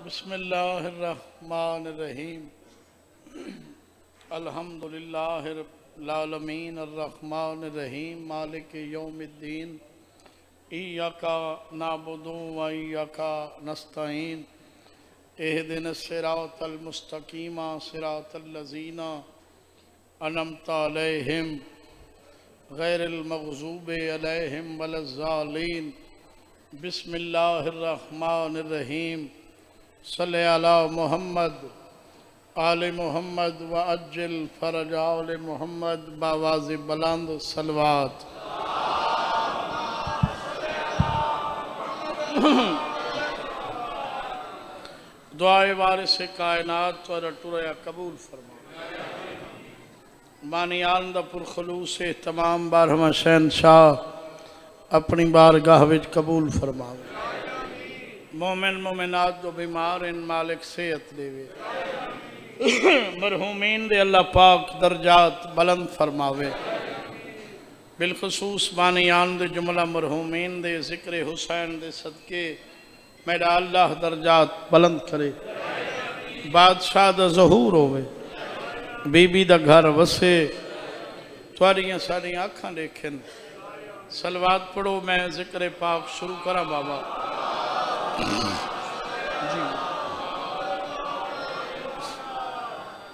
बिस्मिल्लाहिर्रहमानिर्रहीम अल्हम्दुलिल्लाहिल आलमीन अर्रहमानिर्रहीम मालिक यौमिद्दीन इय्याका नअबुदु व इय्याका नस्तईन इहदिनस सिरातल मुस्तकीम सिरातल लज़ीना अनअमता अलैहिम गैरिल मग़ज़ूबि अलैहिम वलज़्ज़ालीन बिस्मिल्लाहिर्रहमानिर्रहीम सल्ले अला मुहम्मद आले मोहम्मद व अज्जिल फरज आले मोहम्मद बावाज़ बुलंद सलवात। दुआए वारिस कायनात पर टुरया कबूल फरमा। मानी आलंदा पुरखलूस तमाम बारहवां शहंशाह अपनी बारगाह विच कबूल फरमावे। मोमिन मोमिनात जो बीमार इन मालिक सेहत देवे। मरहूमीन दे अल्लाह पाक दर्जात बुलंद फरमावे। बिलखसूस बानियान दे जुमला मरहूमीन दे जिक्र हुसैन दे सदके मेरा अल्लाह दर्जात बुलंद करे। बादशाह दा ज़हूर होवे, बीबी दा घर वसे, तुहारियां सारियां अखां देखें। सलवात पढ़ो, मैं जिक्र पाक शुरू करा बाबा जी।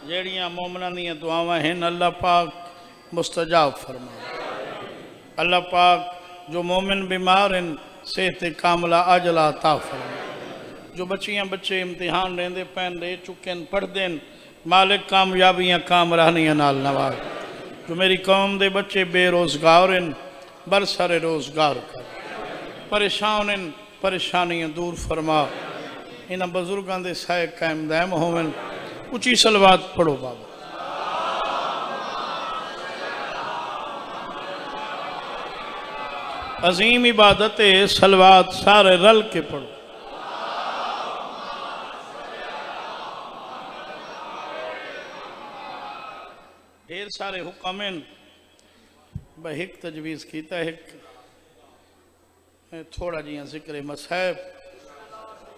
जेड़ियां मोमना दियां दुआवां हैं अल्लाह पाक मुस्तजाब फरमा। अल्लाह पाक जो मोमिन बीमार हैं सेहत कामला अजला अता फरमा। जो बच्चियां बच्चे इम्तिहान लेंदे पैन ले चुके पढ़ते मालिक कामयाबियां कामरानियां नाल नवाज। जो मेरी कौम दे बच्चे बेरोजगार हैं बरसरे रोजगार कर। परेशान हैं परेशानियां दूर फरमा। इन्हां बुजुर्गों के साए कायम दायम होवन। उची सलवात पढ़ो बाबा। अजीम इबादत है सलवात सारे रल के पढ़ो। ढेर सारे हुक्म एक तजवीज़ किया एक थोड़ा जिया जिक्र मसहब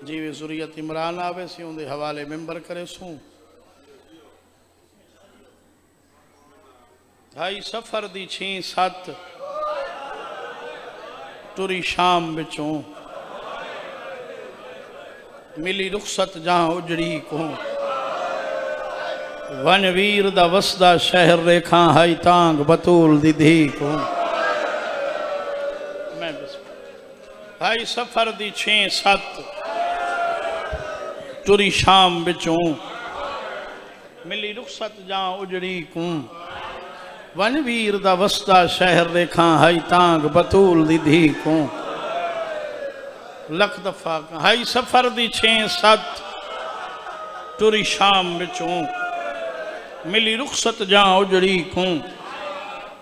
जीवे ज़ुरियत इमरान आवे सी उनके हवाले मेंबर करे सूँ। ढाई सफर दी 6-7 टुरी शाम बिचों मिली रुखसत जहाँ उजड़ी को वनवीर दा वसदा शहर रेखा हाई तांग बतूल दी धी को। मैं हाई सफर दी 6-7 टुरी शाम बिचों मिली रुखसत जहाँ उजड़ी को वनवीर दा वसदा शहर रेखा हाई तांग बतूल दी धी को। लख दफा हाई सफर दी 6-7 टुरी शाम बिचों मिली रुखसत जहाँ उजड़ी को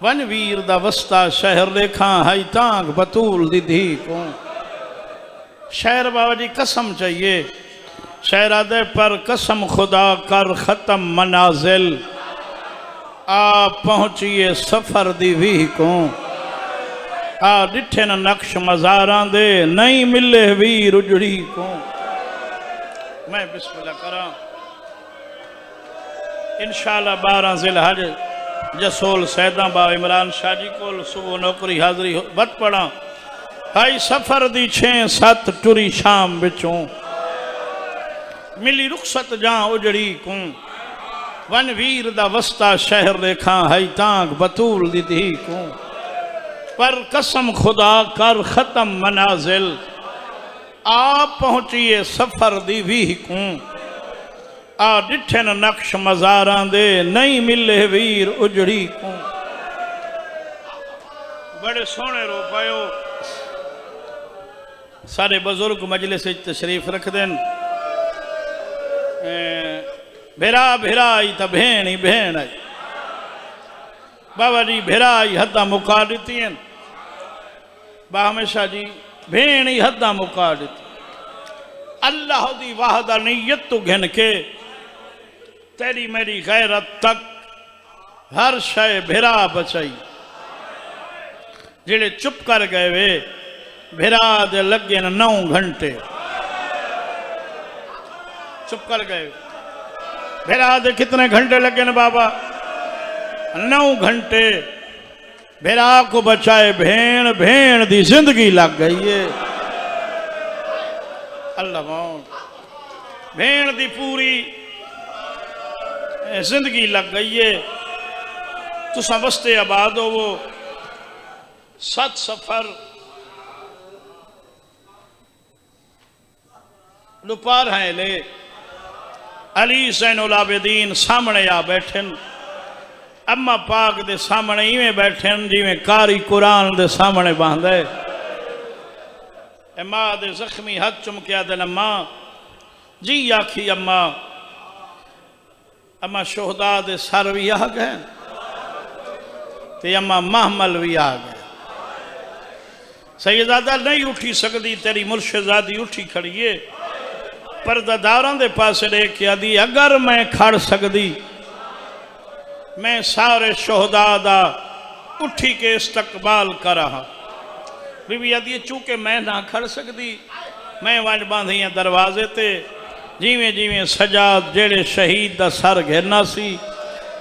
वनवीर दा वसदा शहर रेखा हाई तांग बतूल दी धी को। शहर बाबा जी कसम चाहिए शहरादे पर कसम खुदा कर खत्म मनाजिल आ पहुंचिए सफर दी भी को। आ डिठे न नक्श मज़ारां दे नहीं मिले वीर उजड़ी को। मैं बिस्मिल्लाह करा इंशाअल्लाह 12 ज़िलहज जसोल सैदा बा इमरान शाह जी को सुबह नौकरी हाजरी बत पड़ा। हाई सफर दी 6-7 टुरी शाम बिचों मिली रुखसत जहाँ उजड़ी को वनवीर दा वसता शहर रेखा हाई तांग बतूल दी धी को। पर कसम खुदा कर खत्म मनाजिल आ पहुंचिए सफर दी भी को। आ डिठे न नक्श मज़ारां दे नहीं मिले वीर उजड़ी को। बड़े सोहने रो पायो सारे बुजुर्ग मजलिस तशरीफ रख देन। भेरा भेरा आई तो भेण ही भेण आई। बाबा जी भेरा आई हदा मुका दी बा हमेशा जी भेण ही हदा मुका दी। अल्लाह दी वाहदा नीयत तू घिन के तेरी मेरी गैरत तक हर शय भेरा बचाई। जेड़े चुप कर गए वे भेरा दे लगे 9 घंटे चुप कर गए। भेरा दे कितने घंटे लगे न बाबा? 9 घंटे। भेरा को बचाए भेड़, भेड़ दी जिंदगी लग गई है। अल्लाह मौत, भेड़ दी पूरी जिंदगी लग गई है। तुसा बस्ते आबाद हो वो 7 सफर लुपार है ले। अली ज़ैनुल आबिदीन सामने आ बैठन, अम्मा पाक दे सामने इवें बैठन जिवें कारी कुरान दे सामने बांधे। मां दे जख्मी हाथ चुमकिया दिन अम्मा जी आखी अम्मा। अम्मा शोहदा दे सर भी आ गए ते अम्मा महमल भी आ गए। सैयदादा नहीं उठी सकती, तेरी मुर्शिदादी उठी खड़ी है। परदादारां दे पासे देख के आदि अगर मैं खड़ सकती मैं सारे शोहदा दा उठी के इस्तकबाल करा। बीबी आदि चूंकि मैं ना खड़ सकती मैं वंज बांधी दरवाजे ते जिमें जिमें सजाद जेड़े शहीद दा सर घेरना सी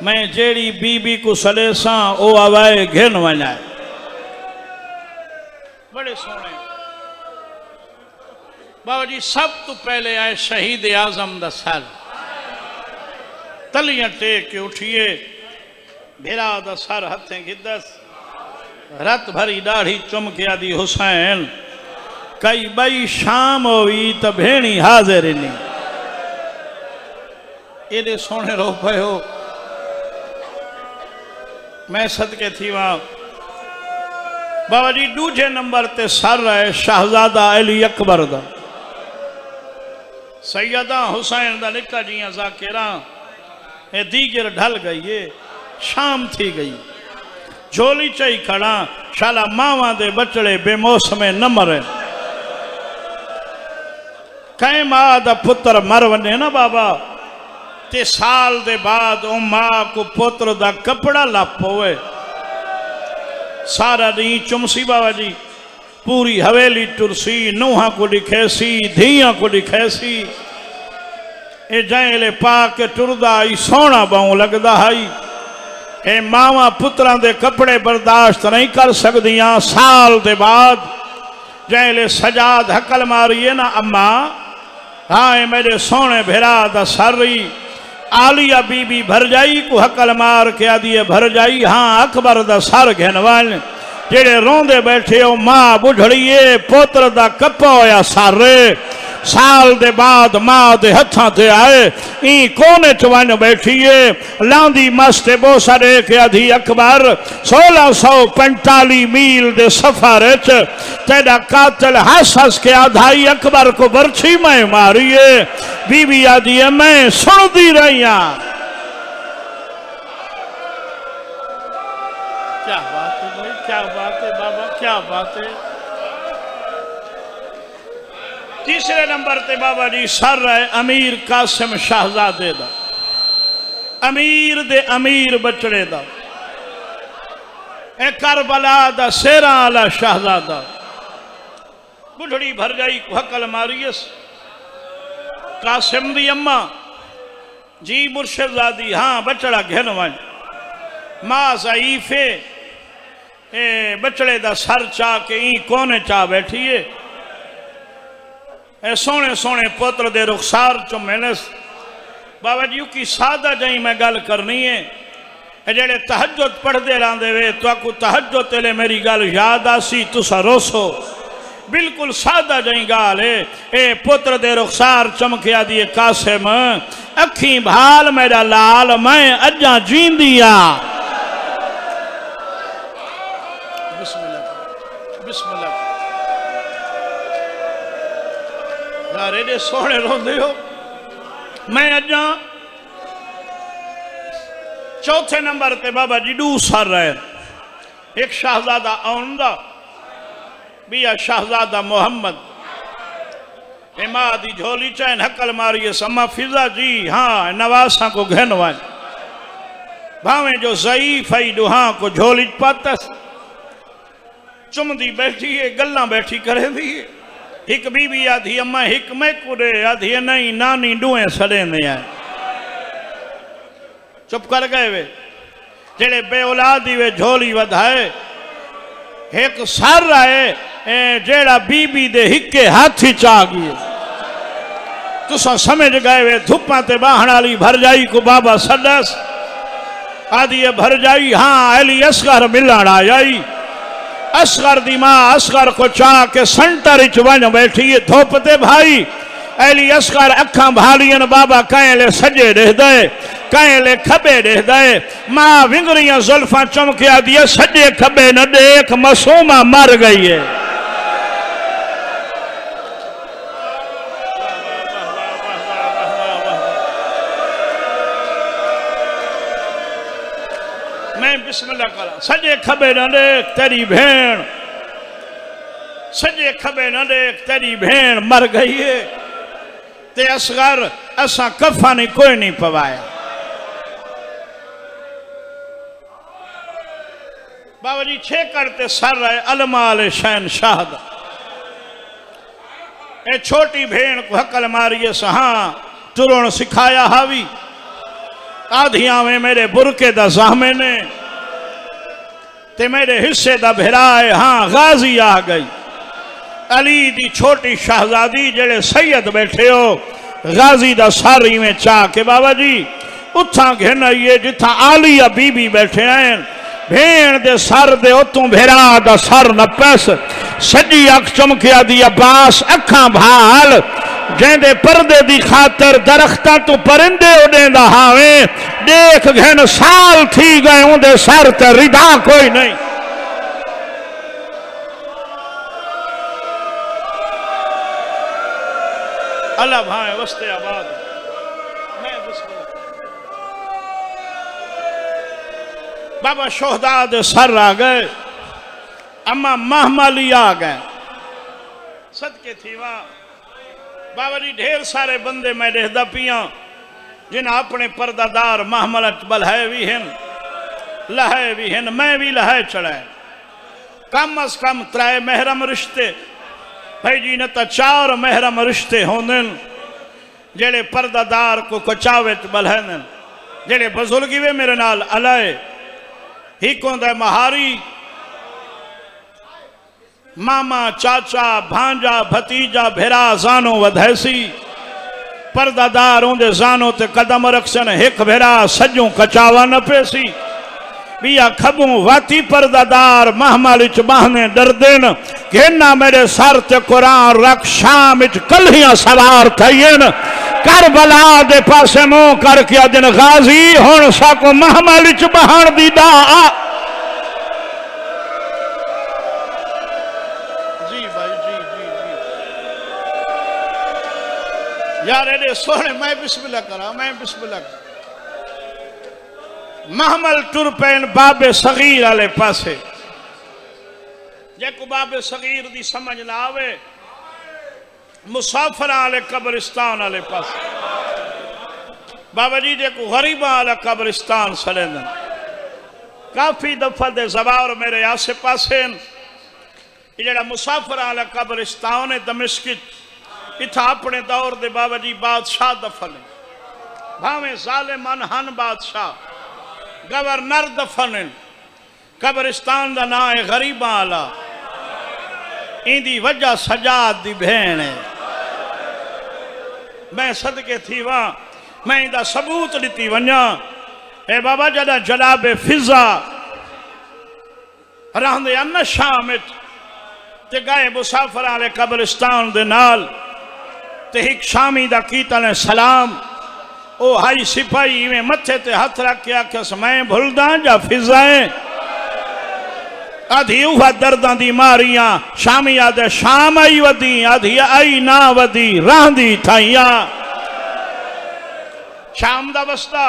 मैं जेड़ी बीबी को सलेसा ओ आवाए घेन वनाए। बड़े सोने बाबा जी सब तो पहले आए शहीद आजम दा सर। तलियां टेक के उठिए, भेरा दा सर हथे गिदस, रत भरी दाढ़ी चुम के आदि हुसैन कई बई शाम हुई तो भेणी हाजिर नहीं। एडे सोने रो पयो मैं सदके थी वहां। बाबा जी दूजे नंबर ते सर है शहजादा अली अकबर दा। सैयदा हुसैन दा निका जियां ज़ाकिरा ए दीगर ढल गई है, शाम थी गई। झोली चई खड़ा शाला मावा दे बचड़े बेमौसमे न मरे। कई मां दा पुत्र मर वने ना बाबा ते साल दे बाद ओ मां को पुत्र दा कपड़ा लप होवे। सारा दी चुमसी बाबा जी पूरी हवेली टुरसी, नूहा को दिखेसी, धिया को दिखेसी। ए जैले पा के टुरदा आई सोना बाऊ लगदा हाई। ए मावा पुत्रां दे कपड़े बर्दाश्त नहीं कर सकदियां। साल दे बाद जैले सजाद हकल मारिए ना अम्मा हाँ मेरे सोने भेरा दा सरी। आलिया बीबी भर जाई को हकल मार के आदि भर जाई हाँ अकबर दा सर घेनवाल जेड़े रोंदे बैठे हो मां बुढ़ड़िए पोत्र दा कप्पा होया सारे। साल दे बाद मां दे हथां ते आए ई कोने च वन बैठिए लांदी मस्ते बोसा दे के आधी अकबर 1645 मील दे सफर च तेरा कातिल हस हस के आधाई अकबर को बरछी में मारिए। बीबी आदि मैं सुनती रही। क्या बात है भाई, क्या बात है बाबा, क्या बात है। तीसरे नंबर ते बाबा जी सर है अमीर कासिम शाहजादे दा। अमीर दे अमीर बचड़े दा ए करबला दा शेरा आला शाहजादा। बुढ़ड़ी भर जाई हकल मारियस कासिम दी अम्मा जी मुर्शिदादी हाँ बचड़ा घेन वन। मां ज़ईफे ए बचड़े दा सर चा के ई कोने चा बैठिए। ए सोने सोने पुत्र दे रुखसार चुमेनस। बाबा जी की सादा जई मैं गल करनी है जेड़े तहज्जुद पढ़ते रहंदे वे तो तहज्जुद तेले मेरी गल याद आसी तुसा रोसो। बिल्कुल सादा जई गाल है ए पुत्र दे रुखसार चमकिया दिए कासिम अखी भाल मेरा लाल मैं अजा जींदिया। बिस्मिल्लाह बिस्मिल्लाह यार एडे सोने रोंदे हो। मैं अजा चौथे नंबर ते बाबा जी दू सर है। एक शाहजादा औंदा बिया शाहजादा मोहम्मद। मां दी झोली चैन हकल मारिए समा फिजा जी हाँ नवासा को घनवान भावे जो ज़ईफ आई दुहा को झोली पातस चुमदी बैठी है गल्ला बैठी करे दी एक बीबी आधी अम्मा एक मैं कुरे आधी नहीं नानी डूए सड़ेंदे आए चुप कर गए वे जेड़े बे औलादी वे झोली वधाए एक सर आए जेड़ा बीबी दे हिक्के हाथी चा गए तुसा समझ गए वे धुप्पा ते बाहण वाली भरजाई को बाबा सदस आदि भरजाई हाँ अली असगर मिलण आई असगर दी मां असगर को चाह के संटर च वन बैठी है धुप ते भाई अली असगर अखा भालियन बाबा कहें ले सजे रह दे कहें ले खबे रह दे मां विंगरियां जुल्फा चमकिया दिए सजे खबे न देख मासूमा मर गई है बिस्मिल्लाह करा सजे खबे न देख तेरी भेण सजे खबे न देख तेरी भेण मर गई है ते असगर असा कफन कोई नहीं पवाया बाबा जी छे करते सर रहे अलमाल शहन शाहद ए छोटी भेण को हकल मारिए सहा तुरण सिखाया हावी आधिया में मेरे बुरके दा जामे ने ते मेरे हिस्से दा भिराए हाँ गाजी आ गई अली दी छोटी शहजादी जेड़े सैयद बैठे हो गाजी दा सारी में चाह के बाबा जी उथा घिन आइए जिथा आलिया बीबी बैठे हैं भेण दे सर दे उतों भिरा दा सर न पैस सजी अख चमकिया दी अब्बास अखा भाल जेंदे पर्दे दी खातर दरख्तां तो परिंदे उड़ेंदा हावे देख घन साल थी गए उंदे सर ते रिदा कोई नहीं अल्लाह भाए वस्ते आबाद मैं बाबा शोहदा दे सर आ गए अम्मा महमाली आ गए सदके थी वहां बाबा जी ढेर सारे बंदे मैं देखदा पिया जिन्हें अपने पर्दादार महमल बलहे भी हैं लहे भी हैं मैं भी लहे चढ़ाए कम अज कम 3 महरम रिश्ते भाई जी ने तो 4 महरम रिश्ते होंगे जेड़े पर्दादार को कचावे बलहन जेड़े बुजुर्गी वे मेरे नाल अलाए हिक होंदा महारी मामा चाचा भांजा भतीजा भेरा जानो वधैसी पर्दादार उंदे जानो ते कदम रखसन हिक भेरा सजों कचावा न पेसी बिया खबों वाती पर्दादार महमाल च बहने डरदेन घेना मेरे सर ते कुरान रख शाम च कल्हियां सवार थईन करबला दे पासे मुंह करके अदन गाजी हुण साको महमाल च बहन दी दा यार एडे सोने मैं बिस्मिल्लाह करा मैं बिस्मिल्लाह महमल टुर पैन बाबे सगीर आले पासे जेको बाबे सगीर दी समझ ना आवे मुसाफिर आले कब्रिस्तान आले पासे बाबा जी जेको गरीबा आला कब्रिस्तान सड़ेन काफी दफा दे जवार मेरे आसे पासे जेड़ा मुसाफिर आला कब्रिस्तान है दमिश्क इथा अपने दौर दे बाबा जी बादशाह दफन भावे जालिमन हन बादशाह गवर्नर दफन कब्रिस्तान का नाम है गरीबा आला इंदी वजह सजाद दी भेण है मैं सदके थी वहां मैं इंदा सबूत दी वना ए बाबा जदा जनाबे फिजा रहंदे अन शाम ते गए मुसाफिर आले कब्रिस्तान दे नाल ते एक शामी दा कीता ने सलाम ओ हाई सिपाही में मथे ते हाथ रख के आखिस मैं भुलदा जा फिजाए आधी उहा दर्दां दी मारियां शामी आदे शाम आई वदी आधी आई ना वदी रहंदी थाइयां शाम दा वस्ता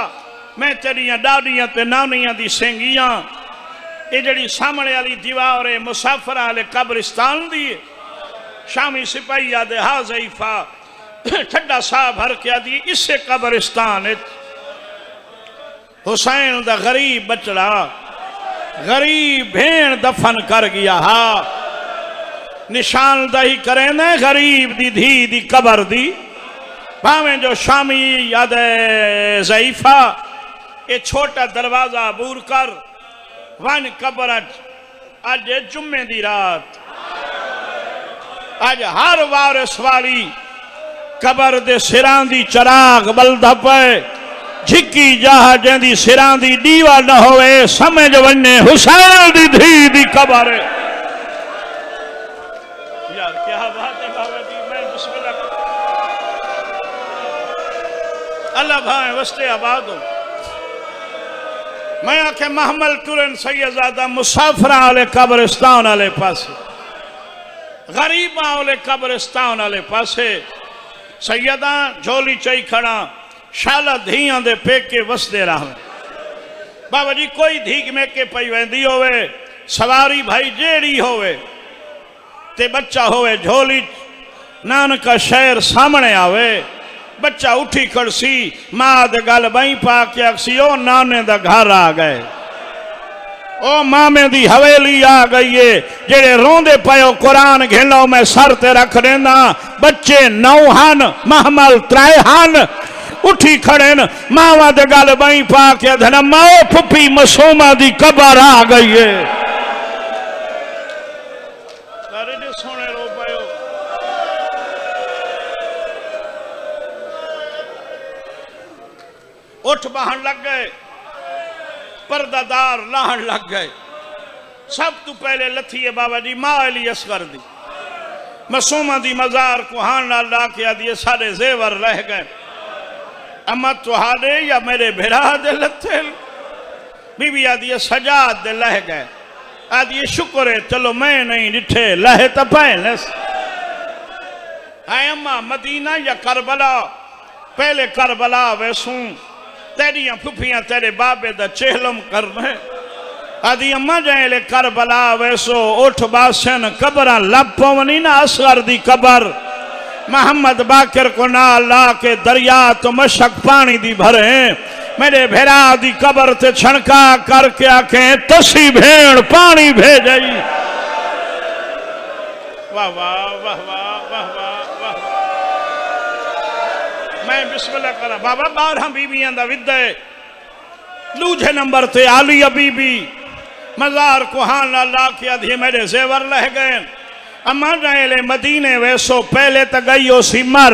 मैं तेरियां डाडियां ते नानियां दी सेंगियां ये जड़ी सामने वाली दीवार है मुसाफिर आले कब्रिस्तान दी शामी सिपाही आदे हा ज़ईफा ठड्डा साह भर के आदि इसे कब्रिस्तान हुसैन दा गरीब बचड़ा गरीब भेण दफन कर गया हा निशानदही करें न गरीब दी धी दी कबर दी भावें जो शामी याद ज़ईफा ये छोटा दरवाजा बूर कर वन कबर अज जुम्मे दी रात अज हर वारिस वाली कबर दे सिरां दी चराग बलदा पे झिकी जाह जंदी सिरां दी दीवा न होवे समझ वने हुसैन दी धी दी कबर यार क्या बात है बाबा जी मैं बिस्मिल्लाह अल्लाह भाई वस्ते आबाद हो मैं आखे महमल तुरन सैयदादा मुसाफिरा वाले कब्रिस्तान वाले पासे गरीबा वाले कब्रिस्तान वाले पासे सैयदा झोली चई खड़ा शाला धियां दे पेके वसदे रह बाबा जी कोई धीक में के पई वेंदी होवे सवारी भाई जेड़ी होवे ते बच्चा होवे झोली नानका शहर सामने आवे बच्चा उठी खड़सी मां दे गल बई पा के आखसी ओ नाने दा घर आ गए ओ मामे दी हवेली आ गई है जेड़े रोंदे पयो कुरान घेलो मैं सर ते रख देना बच्चे 9 हन महमल 3 हन उठी खड़े न मावा दे गल बई पा के धन माओ फुफी मसूमा दी कबर आ गई है सोने रो पयो उठ बहन लग गए पर्दादार लाहन लग गए सब तो पहले लथी बाबा जी मां अली असगर दी मसूमा दी मजार को हान नाल ला के आदि सारे जेवर रह गए अम्मा तुहारे या मेरे भेरा दे लथे बीबी आदि सजाद दे लह गए आदि शुक्र है चलो मैं नहीं डिठे लहे तो पैनस अम्मा मदीना या करबला पहले करबला वैसू तेरिया फुफियां तेरे बाबे दा चेहलम कर रहे आदि अम्मा जाए करबला वैसो उठ बासन कबरा लब पवनी ना असगर दी कबर मोहम्मद बाकर को ना ला के दरिया तो मशक पानी दी भरे मेरे भेरा दी कबर ते छणका करके आखे तसी भेड़ पानी भेजई वाह वाह वाह वाह वाह वाह मैं बिस्मिल्लाह करा बाबा 12 बीबियां दा विदे दूजे नंबर ते आलिया बीबी मजार को हान ला के आधे मेरे जेवर लह गए अम्मा जाए मदीने वैसो पहले तो गई हो सी मर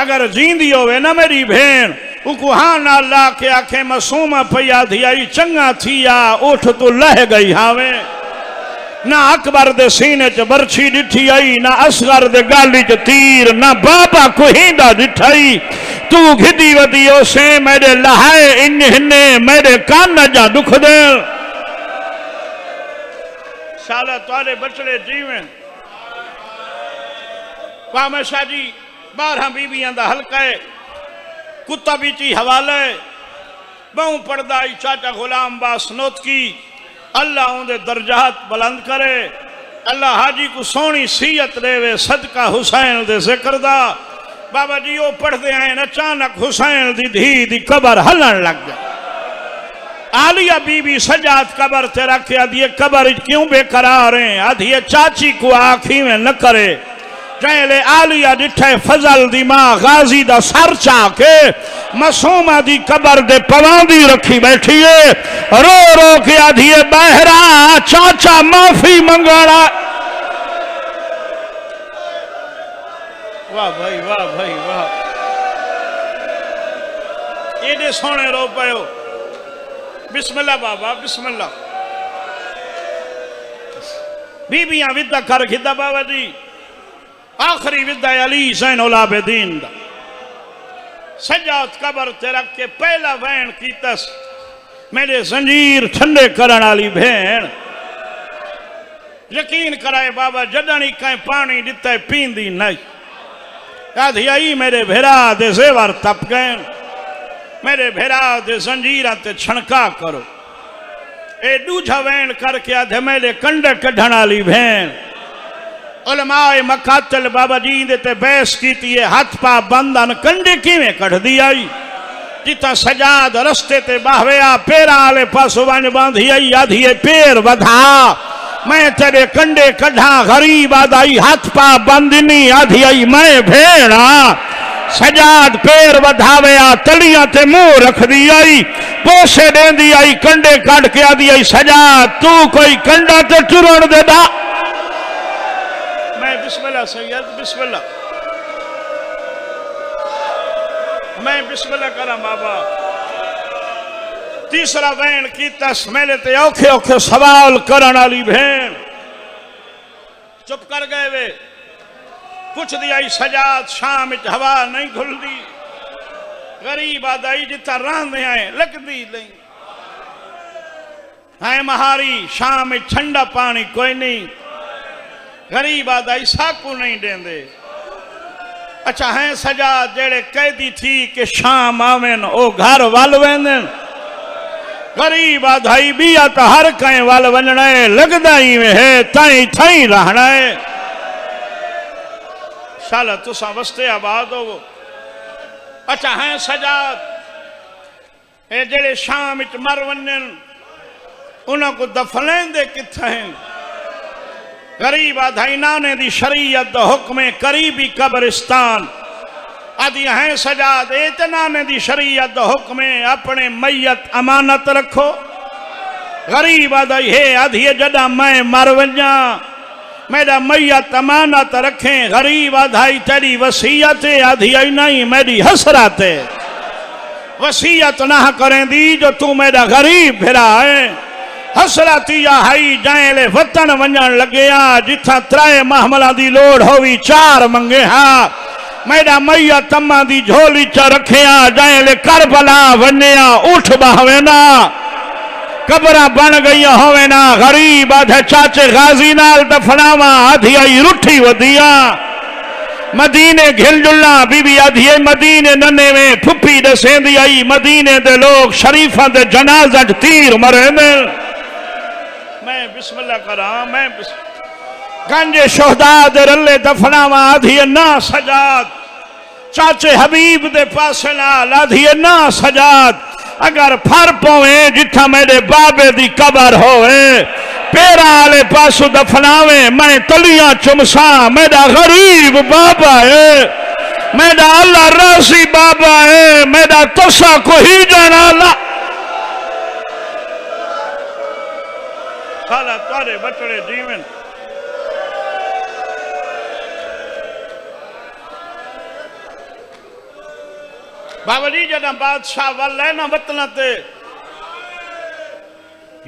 अगर जींदी होवे ना मेरी भेण उकुहान ला के आखे मसूमा पया धियाई चंगा थिया उठ तो लह गई हावे ना अकबर दे सीने च बरछी डिठी आई ना असगर दे गाली च तीर ना बाबा कोहिंदा डिठाई तू घिदी वदी ओसे मेरे लहाए इन्ने मेरे कान जा दुख दे शाला तारे बचड़े जीवन पामे शाजी 12 बीबियां दा हल्का है कुत्ता बीची हवाले बहु पड़दाई चाचा गुलाम बास नोत की अल्लाह उनके दर्जात बुलंद करे अल्लाह हाजी को सोनी सीयत देवे सदका हुसैन दे जिक्र दा बाबा जी वो पढ़ते आए अचानक हुसैन दी धी दी कबर हलन लग गई आलिया बीबी सजाद कबर ते रखे आदि कबर क्यों बेकरार है आदि चाची को आखी में न करे जैले आलिया डिठे फजल दी मां गाजी दा सर चाके मसूमा दी कबर दे पवांदी रखी बैठी है रो रो के आदि बहरा चाचा माफी मंगवाना वाह भाई वाह भाई वाह ये सोने रो पयो बिस्मिल्लाह बाबा बिस्मिल्लाह बीबियां विदा कर खिदा बाबा जी आखिरी विदा अली ज़ैनुल आबिदीन दा सजाद कबर ते रख के पहला वैन कीतस मेरे जंजीर ठंडे करन वाली भेण यकीन कराए बाबा जडनी कहीं पानी दिता पींदी नहीं आधी आई मेरे भेरा दे जेवर तप गए मेरे भेरा दे जंजीर ते छणका करो ए दूजा वैन करके आधे मेरे कंडे कढ़ण वाली भेण उलमाए मकातल बाबा जी दे ते बहस की हाथ पा बंदन कंडे किवें कढ़ दी आई जिता सजाद रस्ते ते बाहवे आ पैरां वाले पासों वन बांधी आई आधी पैर वधा मैं तेरे कंडे कढ़ा गरीब आदाई हाथ पा बंदनी आधी आई मैं भेड़ा सजाद पैर वधावे आ तलियां ते मुंह रख दी आई पोसे देंदी आई कंडे कट के आदी आई सजाद तू कोई कंडा ते टुरण दे दा। मैं बिस्मिल्लाह सैयद बिस्मिल्लाह मैं बिस्मिल्लाह करा बाबा। तीसरा वैन कीता मेरे ते औखे औखे सवाल करन वाली भेण चुप कर गए वे। पुछ दी आई सजाद शाम हवा नहीं घुलदी गरीब आदाई जिथा रहंदे आए लगदी नहीं है महारी शाम ठंडा पानी कोई नहीं गरीब आदाई साकू नहीं देंदे। अच्छा है सजाद जेड़े कैदी थी कि शाम आवेन ओ घर वल वेंदन गरीब आदाई बिया तो हर कहीं वल वंजना है लगदा ही है ताई थई रहना है। शाला तुसा वस्ते आबाद हो। अच्छा है सजाद ए जेड़े शाम च मर वनन उन्हां को दफनेंदे किथे हैं गरीब आदाई नाने दी शरीयत दा हुक्म करीबी कब्रिस्तान आदि है सजाद नाने दी शरीयत दा हुक्म अपने मैयत अमानत रखो गरीब आदाई है आदि जदा मैं मर वजा मेरा मैयत अमानत रखे गरीब आदाई तेरी वसीयत आदि आई नहीं मेरी हसरत है वसीयत ना करें दी जो तू मेरा गरीब फिरा है हसरती हाई जाए वतन वंजन लगे जिथा त्राए महमला दी लोड़ होवी चार मंगे हा मेरा मैया तम्मा दी झोली च रखे जाए करबला वन्या उठ बहवे ना कबरा बन गई होवे ना गरीब आधे चाचे गाजी नाल दफनावा आधी आई रुठी वदिया मदीने घिलजुलना बीबी आधी मदीने नन्हे में फुफी दसेंदी आई मदीने दे लोग शरीफा दे जनाजा तीर मरे ने। मैं बिस्मिल्लाह करा मैं गंजे शोहदा दे रले दफनावा आधी ना सजाद चाचे हबीब दे पासे नाल आधी ना सजाद अगर फर पवे जिथा मेरे बाबे दी कबर होवे पेरा आले पासो दफनावे मैं तलियां चुमसा मेरा गरीब बाबा है मेरा अल्लाह राजी बाबा है मेरा तसा को ही जाना ला खाला तारे बचड़े जीवन बाबा जी जदा बादशाह वाल है ना वतन ते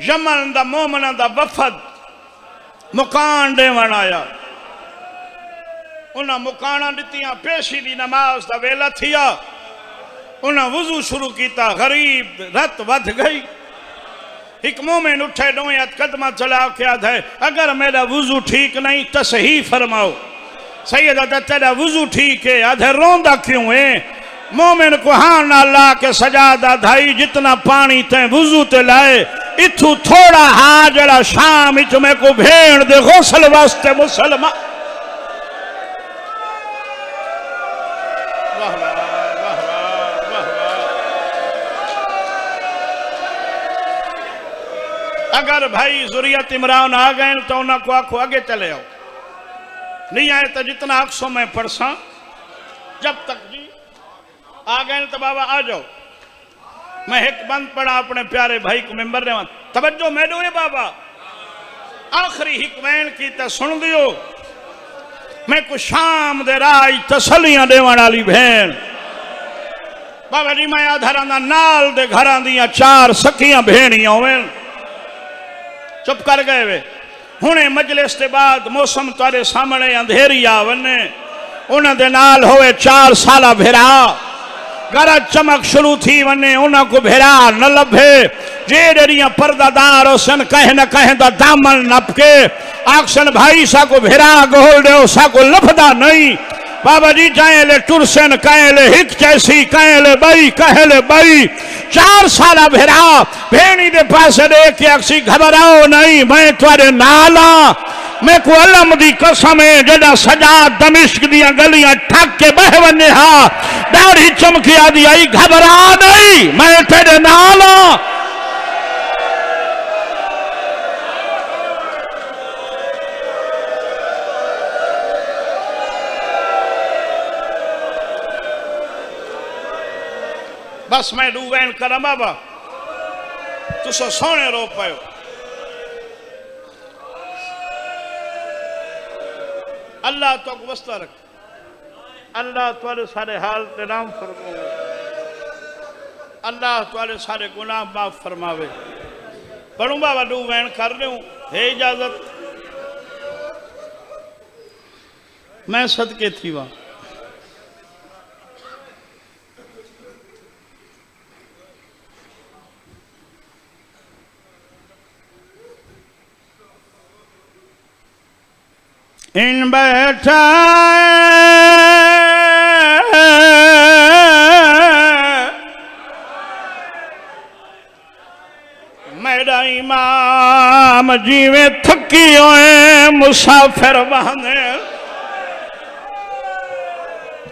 यमन दा मोमना दा वफद मुकान देवन आया उन्हें मुकाना दित्तियां पेशी दी नमाज दा वेला थिया उन्हें वुजू शुरू किया गरीब रत वध गई एक मोमिन उठे दोए कदमा चला के आधा है अगर मेरा वुजू ठीक नहीं तो सही फरमाओ सैयद तेरा वुजू ठीक है आधे रोंदा क्यों है मोमिन को हाँ ना ला के सजादा धाई जितना पानी ते वुजू ते लाए इथू थोड़ा हाँ जरा शाम इच में को भेड़ दे गौसल वास्ते मुसलमान अगर भाई जुरियत इमरान आ गए तो उन्हें को आखो आगे चले आओ नहीं आए तो जितना अक्सों में पढ़सा जब तक जी आ गए तो बाबा आ जाओ मैं एक बंद पढ़ा अपने प्यारे भाई को मेंबर ने तवज्जो मैं दो बाबा आखिरी हिकमैन की तो सुन दियो मैं कुछ शाम दे राज तसलियां देवन वाली बहन बाबा जी मैं आधारा नाल दे घर दियां चार सखियां भेणियां होवे चुप कर गए वे हुणे मजलिस के बाद मौसम तारे सामने अंधेरी आ वने उन्हें नाल होवे 4 साला भेरा गरज चमक शुरू थी वने उन्हें को भेरा न लभे जेड़ियां पर्दादार होसन कहे न कहे दा दामन नपके आक्सन भाई सा को भेरा गोल दे सा को लफदा नहीं बाबा जी जाए टुरसन कहले हिक जैसी कहले बई 4 साला भेरा भेणी दे पास देख अक्सी घबराओ नहीं मैं तुरे नाला मैं को अलम दी कसम है जदा सजा दमिश्क दियां गलियां ठक के बह वने हा दाढ़ी चमकी आदि आई घबरा नहीं मैं तेरे नाला बस मैं डू वैन करा बाबा तुस सोने रो पायो अल्लाह तो वस्ता रख अल्लाह तुम्हारे सारे हाल ते नाम फरमावे अल्लाह तुम्हारे सारे गुनाह माफ फरमावे पढ़ू बाबा डू वैन कर रहे हूँ है इजाजत मैं सदके थी वहां इन बैठा मेरा इमाम जीवे थकी होए मुसाफिर बहाने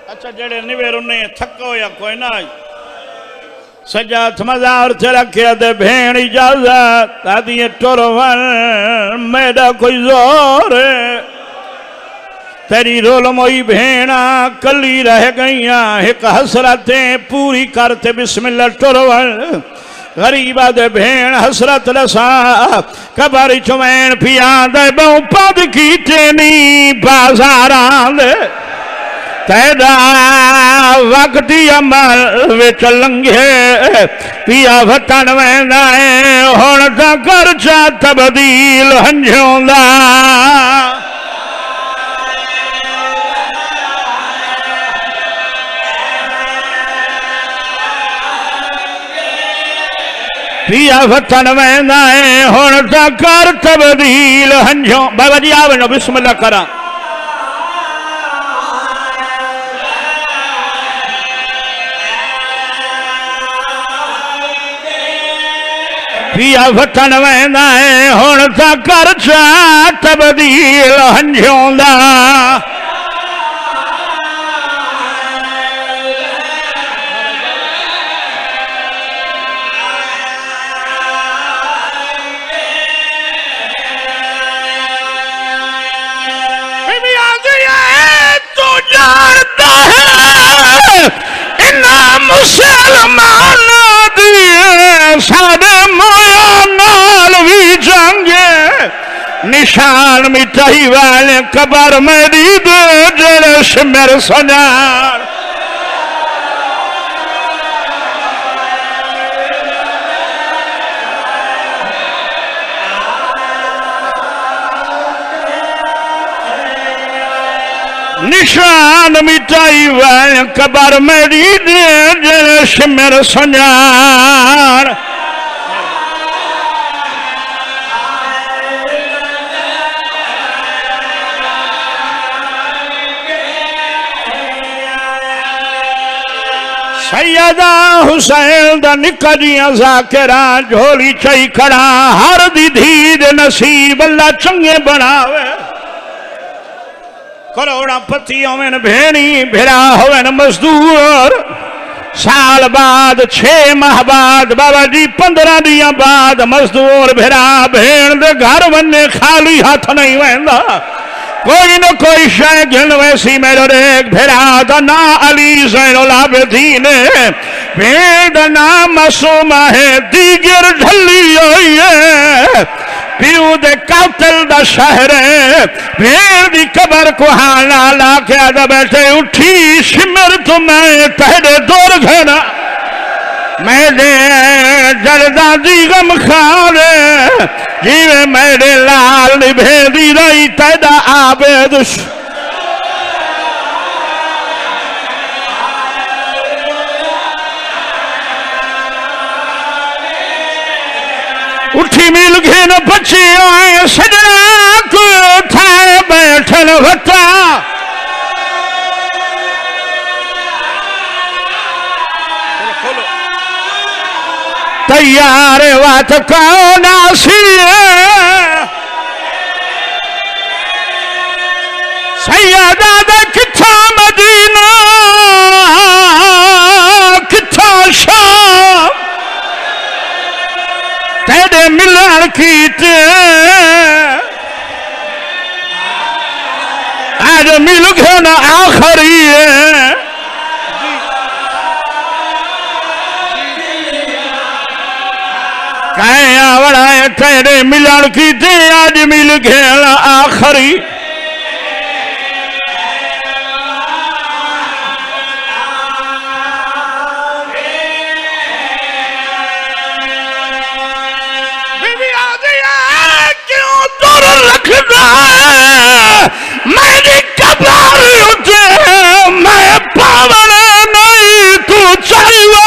अच्छा जेड़े निवेर ने थको या कोई ना सजात मजार च रखे दे भेण इजाजत आदि टुरवन मेरा कोई जोर तेरी रोल मोई भेणा कली रह गईया एक हसरतें पूरी करते बिस्मिल्लाह टुरवन गरीबा दे भेण हसरत लसा कबर चुमैन पिया दे बहु पद की टेनी बाजारां दे तेरा वक्ती अमल विच लंघे पिया वतन वेंदा है हुण तां कर चा तब्दील हंझों दा पिया वतन वेंदा है हुण तां कर तब्दील हंझों बाबा जी आवे न बिस्मिल्लाह करा पिया वतन वेंदा है हुण तां कर चा तब्दील हंझों दा तू जानता है इन्ना मुसलमान सारे मोया नाल भी जंगे निशान मिटाई वाले कबर मेरी दे जड़े सिमर सनार निशान मिटाई वाले कबर मेरी दे जड़े सिमर सनार सैयदा हुसैन दा निक्का जिया ज़ाकिरा झोली चई खड़ा हर दी धी दे नसीब अल्लाह चंगे बनावे करोड़ा पति होवन भेणी भेड़ा होवन मजदूर साल बाद 6 माह बाद बाबा जी 15 दिया बाद मजदूर भेड़ा भेण दे घर वने खाली हाथ नहीं वेंदा कोई न कोई शय गिन वैसी मेरो एक भेड़ा दा ना अली ज़ैनुल आबिदीन भेड़ दा नाम मासूमा है दीगर ढली होई है पीऊ दे कातिल दा शहर है भेड़ दी कबर को हाना ला के आदा बैठे उठी सिमर तो मैं तेरे दूर घना मेरे जरदा दी गम खारे जीवे मेरे लाल निभेदी रही तेरा आबेद उठी मिल गए न बच्चे आए सजना को थाए बैठन वता तैयार बात कौन सैयदा दा किथा मदीना किथा शाम तेरे मिलन कीते आज मिल गए ना आखरी कहे आवड़ा तेरे मिलन की थे आज मिल गया आखरी रखना मेरी कबार उठे मैं पावन नहीं तू चाहिए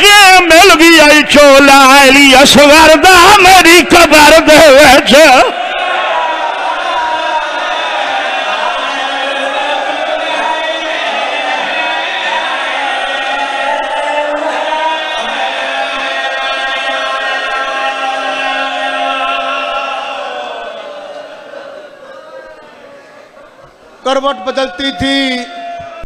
ये मिल गई चोला असवर दा मेरी कबर दे विच करवट बदलती थी